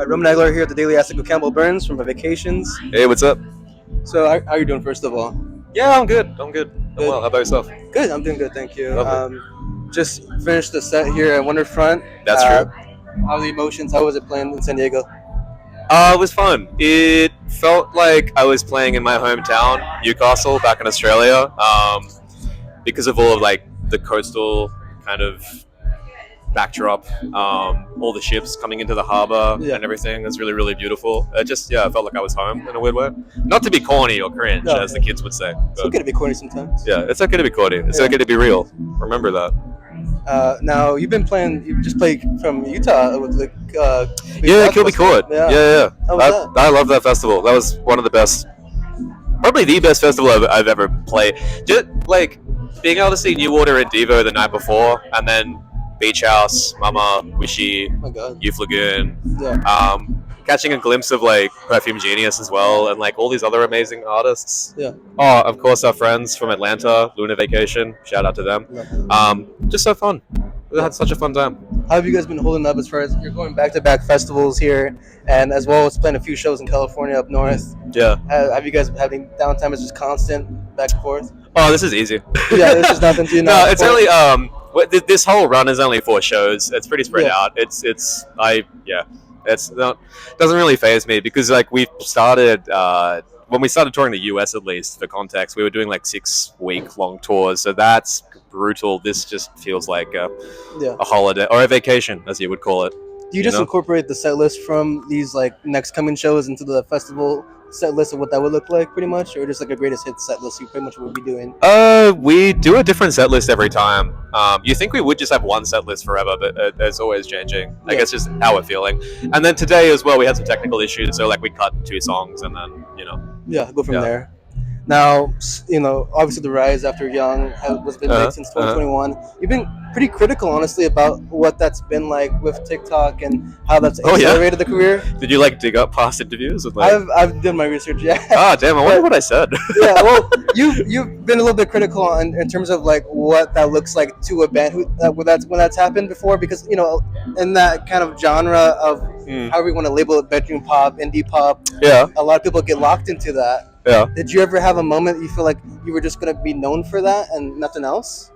Roman Aguilar here at the Daily Ask with Campbell Burns from my vacations. Hey, what's up? So, how are you doing, first of all? Yeah, I'm good. I'm good. I'm Good. well. How about yourself? Good, I'm doing good, thank you. Lovely. Just finished the set here at Wonderfront. That's true. How are the emotions? How was it playing in San Diego? It was fun. It felt like I was playing in my hometown, Newcastle, back in Australia. Because of all of like the coastal kind of backdrop, all the ships coming into the harbor Yeah. and everything. It's really, really beautiful. I felt like I was home in a weird way. Not to be corny or cringe, No. as the kids would say. It's But okay to be corny sometimes. yeah, it's okay to be corny. It's Yeah. okay to be real. Remember that. Now, you just played from Utah with the Yeah, Big Kill Me Festival. Court. Yeah. How was that? I love that festival. That was one of the best, probably the best festival I've ever played. Just like being able to see Newater and Devo the night before, and then Beach House, Mama, Wishy, Oh my God. Youth Lagoon, Yeah. catching a glimpse of like Perfume Genius as well, and like all these other amazing artists. Yeah. Oh, of course, our friends from Atlanta, Luna Vacation. Shout out to them. Just so fun. We had such a fun time. How have you guys been holding up as far as you're going back-to-back festivals here, and as well as playing a few shows in California up north? Yeah. Have you guys been having downtime? Is just constant back and forth? Oh, this is easy. Yeah, this is nothing to you No, now. it's only this whole run is only 4 shows. It's pretty spread Yeah. out. It's not doesn't really faze me because like we started when we started touring the US, at least for context, we were doing like 6-week long tours. So that's brutal. This just feels like Yeah. a holiday or a vacation, as you would call it. Do you just know? incorporate the set list from these like next coming shows into the festival set list of what that would look like, pretty much, or just like a greatest hits set list you pretty much would be doing? We do a different set list every time. You think we would just have one set list forever, but it's always changing. I Yeah. guess just how we're feeling. And then today as well, we had some technical issues, so like we cut 2 songs and then Yeah, go from Yeah. there. Now, obviously the rise after Young has been Uh-huh, big since 2021. You've been pretty critical, honestly, about what that's been like with TikTok and how that's Oh, yeah? accelerated the career. Did you like dig up past interviews with like? I've done my research, yeah. Ah, damn! I wonder what I said. Yeah, well, you've been a little bit critical in terms of like what that looks like to a band when that's happened before, because in that kind of genre of Mm. however you want to label it, bedroom pop, indie pop, Yeah, a lot of people get locked into that. yeah. Did you ever have a moment that you feel like you were just gonna be known for that and nothing else?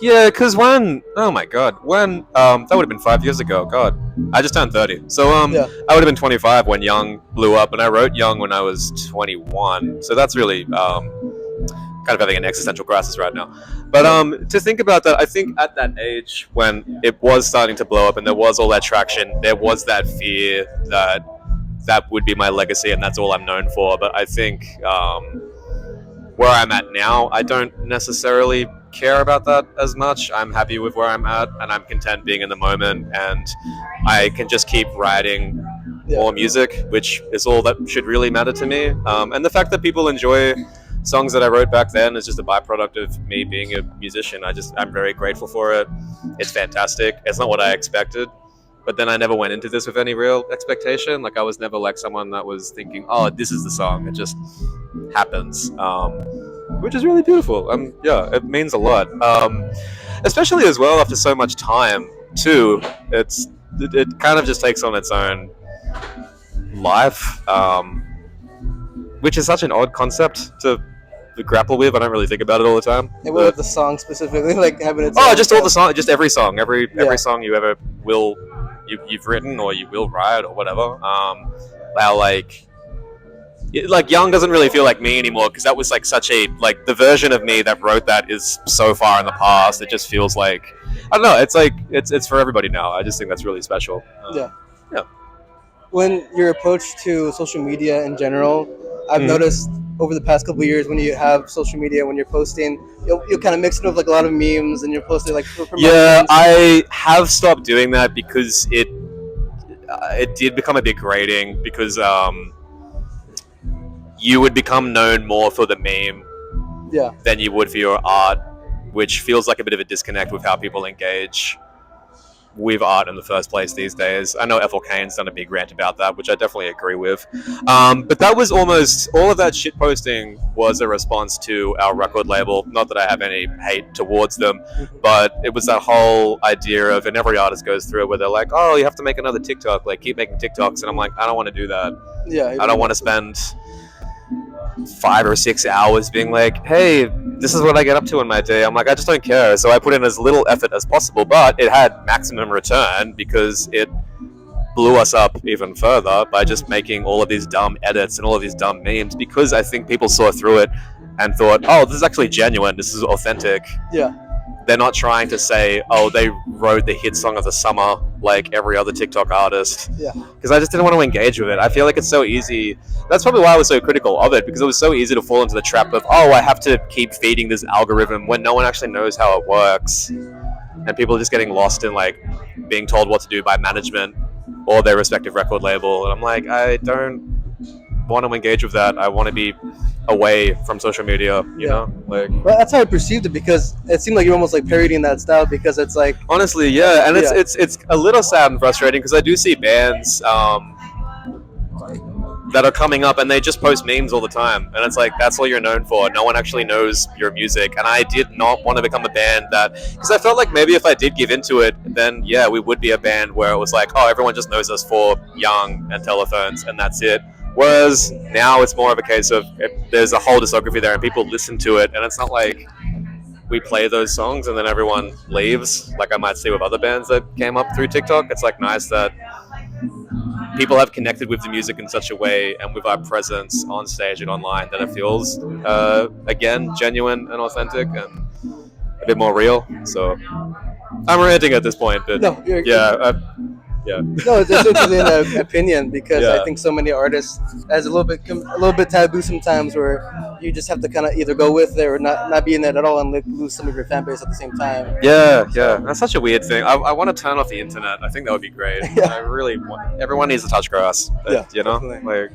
Yeah, because oh my god, that would have been 5 years ago. God, I just turned 30, so Yeah. I would have been 25 when Young blew up, and I wrote Young when I was 21. So that's really kind of having an existential crisis right now. But to think about that, I think at that age when it was starting to blow up and there was all that traction, there was that fear that that would be my legacy and that's all I'm known for. But I think where I'm at now, I don't necessarily care about that as much. I'm happy with where I'm at and I'm content being in the moment, and I can just keep writing more music, which is all that should really matter to me. And the fact that people enjoy songs that I wrote back then is just a byproduct of me being a musician. I'm very grateful for it. It's fantastic. It's not what I expected, but then I never went into this with any real expectation. Like I was never like someone that was thinking, oh, this is the song. It just happens, which is really beautiful. Yeah, it means a lot. Especially as well after so much time too. It kind of just takes on its own life, which is such an odd concept to grapple with. I don't really think about it all the time. And what with the song specifically, like having it? Just all the songs, just every song, every song you ever you've written or you will write or whatever. How like Young doesn't really feel like me anymore because that was like such a like the version of me that wrote that is so far in the past. It just feels like I don't know. It's like it's for everybody now. I just think that's really special. Yeah. Yeah. When your approach to social media in general, I've noticed over the past couple of years when you have social media, when you're posting, you'll kind of mix it with like a lot of memes and you're posting like for promotions. Yeah, I have stopped doing that because it did become a bit grating because you would become known more for the meme than you would for your art, which feels like a bit of a disconnect with how people engage with art in the first place these days. I know Ethel Kane's done a big rant about that, which I definitely agree with. But that was almost all of that shit posting was a response to our record label. Not that I have any hate towards them, but it was that whole idea of, and every artist goes through it, where they're like, "Oh, you have to make another TikTok. Like, keep making TikToks." And I'm like, I don't want to do that. Yeah, I don't want to spend 5 or 6 hours being like, hey, this is what I get up to in my day. I'm like, I just don't care. So I put in as little effort as possible, but it had maximum return because it blew us up even further by just making all of these dumb edits and all of these dumb memes, because I think people saw through it and thought, oh, this is actually genuine, this is authentic. Yeah. They're not trying to say, oh, they wrote the hit song of the summer like every other TikTok artist. Yeah. Because I just didn't want to engage with it. I feel like it's so easy. That's probably why I was so critical of it, because it was so easy to fall into the trap of, oh, I have to keep feeding this algorithm when no one actually knows how it works. And people are just getting lost in like being told what to do by management or their respective record label. And I'm like, I don't want to engage with that. I want to be away from social media, you know? Like, well, that's how I perceived it, because it seemed like you're almost like parodying that style, because it's like, honestly, yeah, and it's a little sad and frustrating, because I do see bands that are coming up and they just post memes all the time, and it's like, that's all you're known for. No one actually knows your music. And I did not want to become a band that, because I felt like maybe if I did give into it, then yeah, we would be a band where it was like, oh, everyone just knows us for Young and Telephones and that's it. Whereas now it's more of a case of there's a whole discography there and people listen to it, and it's not like we play those songs and then everyone leaves, like I might see with other bands that came up through TikTok. It's like nice that people have connected with the music in such a way and with our presence on stage and online that it feels, again, genuine and authentic and a bit more real. So I'm ranting at this point, but no, yeah. No, it's interesting opinion, because I think so many artists, as a little bit taboo sometimes, where you just have to kind of either go with it or not be in it at all and lose some of your fan base at the same time. Yeah, that's such a weird thing. I want to turn off the internet. I think that would be great. I really want. Everyone needs to touch grass. You know, definitely. like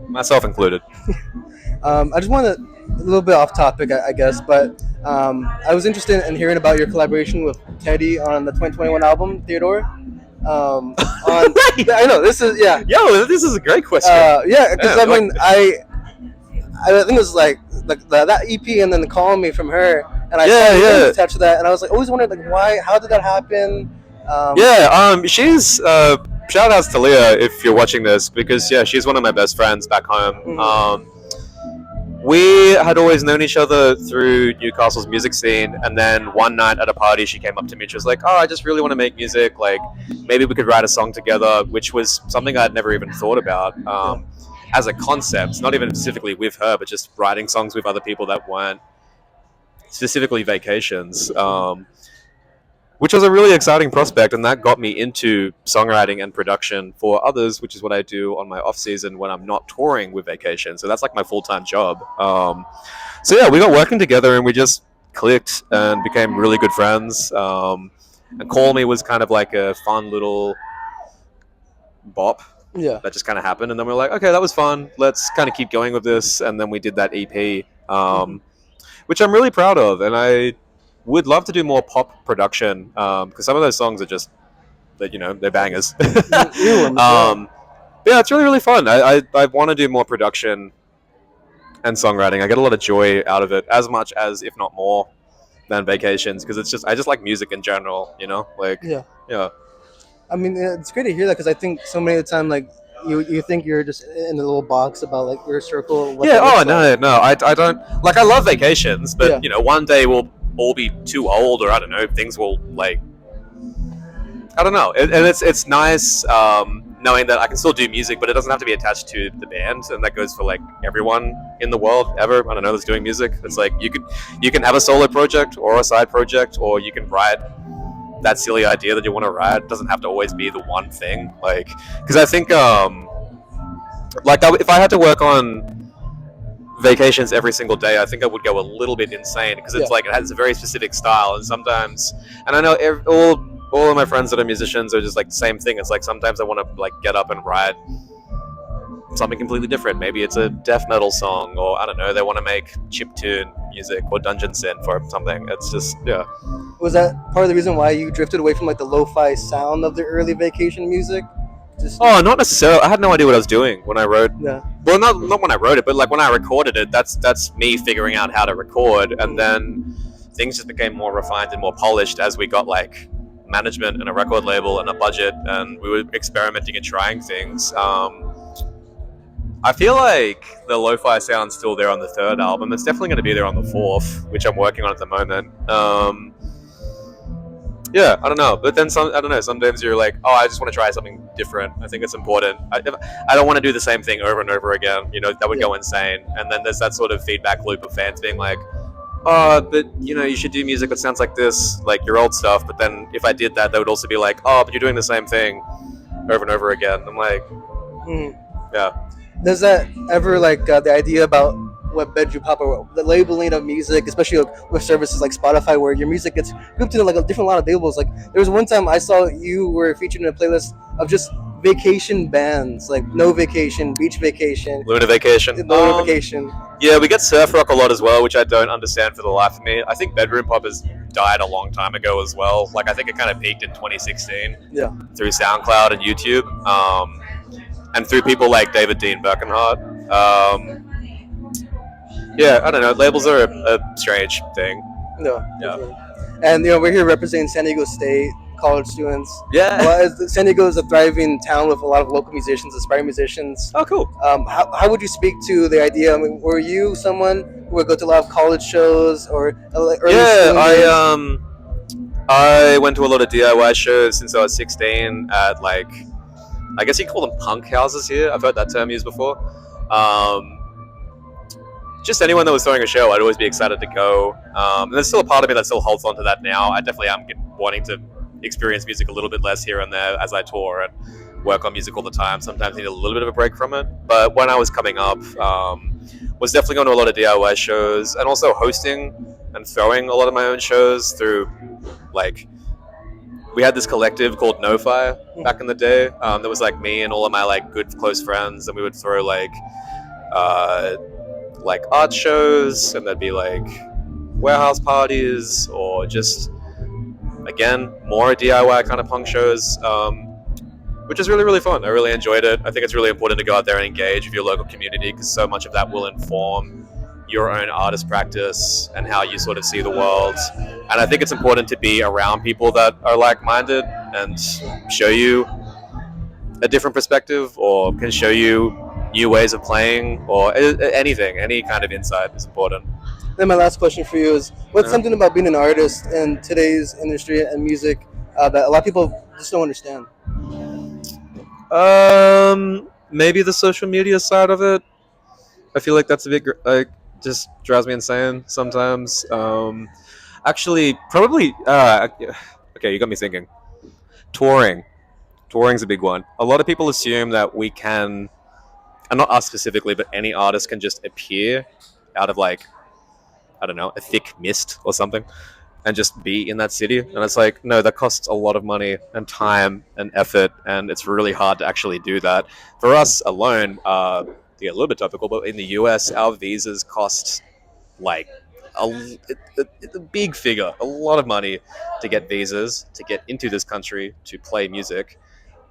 myself included. I just want to, a little bit off topic, I guess, but I was interested in hearing about your collaboration with Teddy on the 2021 album Theodore. I know this is this is a great question. Because I mean, I think it was like that EP and then the Call Me from her, and I saw attached to that, and I was like always wondered like why, how did that happen? She's shout outs to Leah if you're watching this, because she's one of my best friends back home. Mm-hmm. We had always known each other through Newcastle's music scene, and then one night at a party she came up to me and she was like, oh, I just really want to make music, like maybe we could write a song together, which was something I'd never even thought about as a concept, not even specifically with her, but just writing songs with other people that weren't specifically Vacations, which was a really exciting prospect, and that got me into songwriting and production for others, which is what I do on my off season when I'm not touring with Vacation. So that's like my full-time job. We got working together and we just clicked and became really good friends. And Call Me was kind of like a fun little bop that just kind of happened, and then we were like, okay, that was fun, let's kind of keep going with this. And then we did that EP, which I'm really proud of, and I would love to do more pop production, because some of those songs are just, they're bangers. It's really, really fun. I want to do more production and songwriting. I get a lot of joy out of it, as much as, if not more, than Vacations, because I just like music in general, I mean, it's great to hear that, because I think so many of the time, like, you think you're just in a little box about like your circle. No, I don't, like, I love Vacations, but one day we'll all be too old, or I don't know, things will, like, I don't know, and it's nice knowing that I can still do music, but it doesn't have to be attached to the band, and that goes for like everyone in the world ever, I don't know, that's doing music. It's like you can have a solo project or a side project, or you can write that silly idea that you want to write. It doesn't have to always be the one thing, like, because I think if I had to work on Vacations every single day, I think I would go a little bit insane, because it's like it has a very specific style, and sometimes, and I know all of my friends that are musicians are just like the same thing. It's like sometimes I want to like get up and write something completely different. Maybe it's a death metal song, or I don't know, they want to make chiptune music or dungeon synth or something. It's just, yeah. Was that part of the reason why you drifted away from like the lo-fi sound of the early Vacation music? Just Oh, not necessarily. I had no idea what I was doing when I wrote. yeah. Well, not when I wrote it, but like when I recorded it. That's me figuring out how to record, and then things just became more refined and more polished as we got like management and a record label and a budget, and we were experimenting and trying things. I feel like the lo-fi sound's still there on the third album. It's definitely going to be there on the fourth, which I'm working on at the moment. Yeah, I don't know. But then I don't know. Sometimes you're like, oh, I just want to try something different. I think it's important. I don't want to do the same thing over and over again. You know, that would go insane. And then there's that sort of feedback loop of fans being like, oh, but you know, you should do music that sounds like this, like your old stuff. But then if I did that, they would also be like, oh, but you're doing the same thing over and over again. I'm like, yeah. Does that ever like the idea about what bedroom pop or the labeling of music, especially with services like Spotify, where your music gets grouped into like a different lot of labels? Like there was one time I saw you were featured in a playlist of just vacation bands, like No Vacation, Beach Vacation, Luna Vacation. Luna Vacation. Yeah, we get surf rock a lot as well, which I don't understand for the life of me. I think bedroom pop has died a long time ago as well. Like I think it kind of peaked in 2016. Yeah. Through SoundCloud and YouTube, and through people like David Dean Birkenhardt. Yeah, I don't know. Labels are a strange thing. No. Yeah. And you know, we're here representing San Diego State college students. Yeah. Well, San Diego is a thriving town with a lot of local musicians, aspiring musicians. Oh, cool. How would you speak to the idea? I mean, were you someone who would go to a lot of college shows or early Yeah, I went to a lot of DIY shows since I was 16 at like, I guess you call them punk houses here. I've heard that term used before. Just anyone that was throwing a show, I'd always be excited to go. And there's still a part of me that still holds on to that now. I definitely am wanting to experience music a little bit less here and there as I tour and work on music all the time. Sometimes I need a little bit of a break from it. But when I was coming up, was definitely going to a lot of DIY shows and also hosting and throwing a lot of my own shows through, like, we had this collective called No-Fi back in the day. There was like me and all of my like good close friends, and we would throw like art shows, and there'd be like warehouse parties or just, again, more DIY kind of punk shows, which is really, really fun. I really enjoyed it. I think it's really important to go out there and engage with your local community, because so much of that will inform your own artist practice and how you sort of see the world. And I think it's important to be around people that are like-minded and show you a different perspective, or can show you new ways of playing, or anything. Any kind of insight is important. Then my last question for you is, what's something about being an artist in today's industry and music that a lot of people just don't understand? Maybe the social media side of it. I feel like that's a bit like just drives me insane sometimes. Actually, probably. Okay, you got me thinking. Touring's a big one. A lot of people assume that we can, and not us specifically, but any artist can just appear out of like, I don't know, a thick mist or something, and just be in that city. And it's like, no, that costs a lot of money and time and effort, and it's really hard to actually do that. For us alone, to get a little bit topical, but in the US, our visas cost like a big figure, a lot of money to get visas, to get into this country, to play music.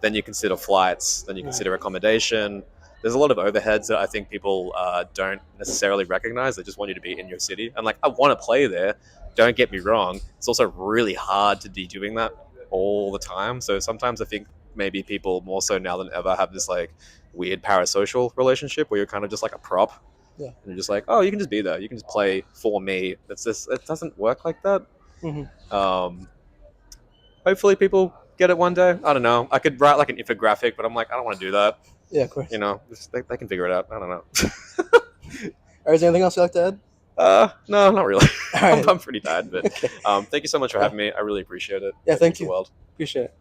Then you consider flights, then you consider accommodation. There's a lot of overheads that I think people don't necessarily recognize. They just want you to be in your city. And like, I want to play there, don't get me wrong. It's also really hard to be doing that all the time. So sometimes I think maybe people more so now than ever have this like weird parasocial relationship where you're kind of just like a prop. Yeah. And you're just like, oh, you can just be there. You can just play for me. It's just, it doesn't work like that. Hopefully people get it one day. I don't know. I could write like an infographic, but I'm like, I don't want to do that. Yeah, of course. You know, they can figure it out. I don't know. Is there anything else you'd like to add? No, not really. Right. I'm pretty tired, but thank you so much for having me. I really appreciate it. Yeah, thank you. The world. Appreciate it.